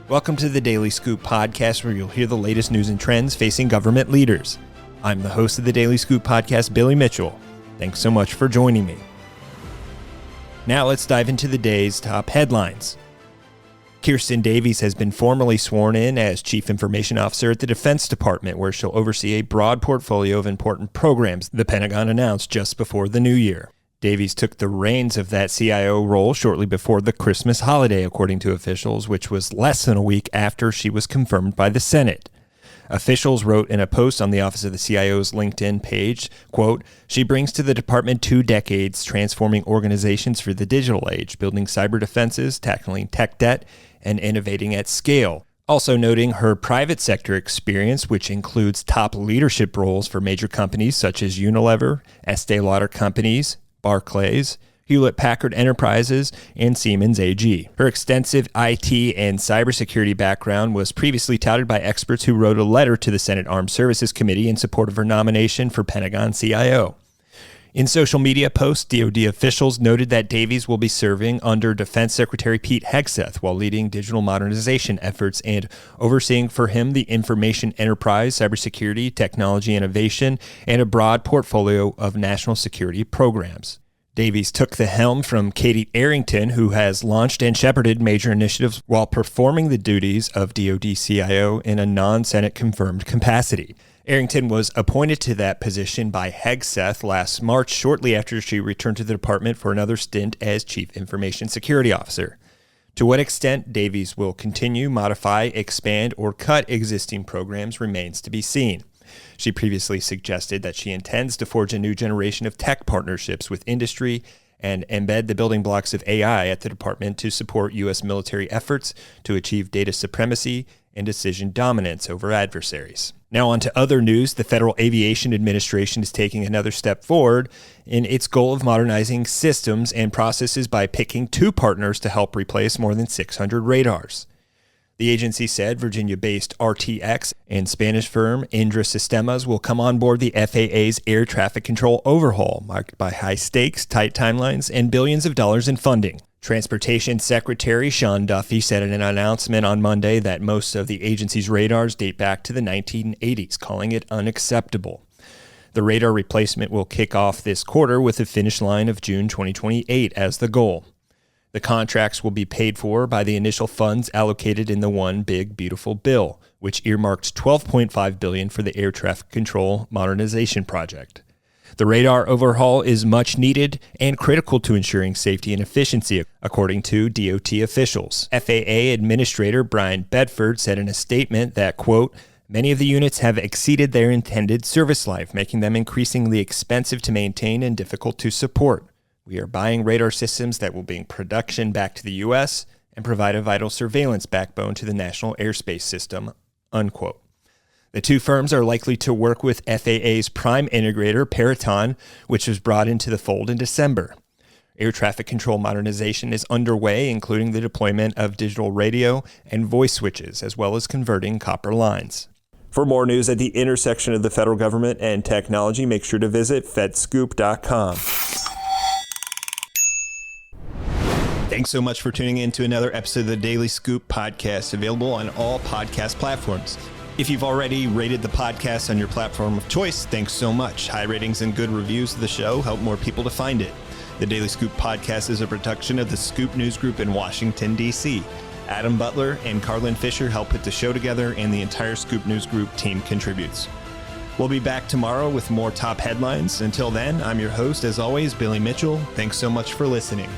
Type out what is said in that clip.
Welcome to the Daily Scoop podcast, where you'll hear the latest news and trends facing government leaders. I'm the host of the Daily Scoop podcast, Billy Mitchell. Thanks so much for joining me. Now let's dive into the day's top headlines. Kirsten Davies has been formally sworn in as Chief Information Officer at the Defense Department, where she'll oversee a broad portfolio of important programs the Pentagon announced just before the new year. Davies took the reins of that CIO role shortly before the Christmas holiday, according to officials, which was less than a week after she was confirmed by the Senate. Officials wrote in a post on the Office of the CIO's LinkedIn page, quote, "She brings to the department 2 decades transforming organizations for the digital age, building cyber defenses, tackling tech debt, and innovating at scale." Also noting her private sector experience, which includes top leadership roles for major companies such as Unilever, Estee Lauder Companies, Barclays, Hewlett-Packard Enterprises, and Siemens AG. Her extensive IT and cybersecurity background was previously touted by experts who wrote a letter to the Senate Armed Services Committee in support of her nomination for Pentagon CIO. In social media posts, DoD officials noted that Davies will be serving under Defense Secretary Pete Hegseth while leading digital modernization efforts and overseeing for him the information enterprise, cybersecurity, technology innovation, and a broad portfolio of national security programs. Davies took the helm from Katie Arrington, who has launched and shepherded major initiatives while performing the duties of DoD CIO in a non-Senate confirmed capacity. Arrington was appointed to that position by Hegseth last March, shortly after she returned to the department for another stint as Chief Information Security Officer. To what extent Davies will continue, modify, expand, or cut existing programs remains to be seen. She previously suggested that she intends to forge a new generation of tech partnerships with industry and embed the building blocks of AI at the department to support U.S. military efforts to achieve data supremacy and decision dominance over adversaries. Now on to other news. The Federal Aviation Administration is taking another step forward in its goal of modernizing systems and processes by picking 2 partners to help replace more than 600 radars. The agency said Virginia-based RTX and Spanish firm Indra Sistemas will come on board the FAA's air traffic control overhaul, marked by high stakes, tight timelines, and billions of dollars in funding. Transportation Secretary Sean Duffy said in an announcement on Monday that most of the agency's radars date back to the 1980s, calling it unacceptable. The radar replacement will kick off this quarter with a finish line of June 2028 as the goal. The contracts will be paid for by the initial funds allocated in the One Big Beautiful Bill, which earmarked $12.5 billion for the air traffic control modernization project. The radar overhaul is much needed and critical to ensuring safety and efficiency, according to DOT officials. FAA Administrator Brian Bedford said in a statement that, quote, "Many of the units have exceeded their intended service life, making them increasingly expensive to maintain and difficult to support. We are buying radar systems that will bring production back to the U.S. and provide a vital surveillance backbone to the national airspace system," unquote. The 2 firms are likely to work with FAA's prime integrator, Peraton, which was brought into the fold in December. Air traffic control modernization is underway, including the deployment of digital radio and voice switches, as well as converting copper lines. For more news at the intersection of the federal government and technology, make sure to visit fedscoop.com. Thanks so much for tuning in to another episode of the Daily Scoop podcast, available on all podcast platforms. If you've already rated the podcast on your platform of choice, thanks so much. High ratings and good reviews of the show help more people to find it. The Daily Scoop podcast is a production of the Scoop News Group in Washington, D.C. Adam Butler and Carlin Fisher help put the show together, and the entire Scoop News Group team contributes. We'll be back tomorrow with more top headlines. Until then, I'm your host, as always, Billy Mitchell. Thanks so much for listening.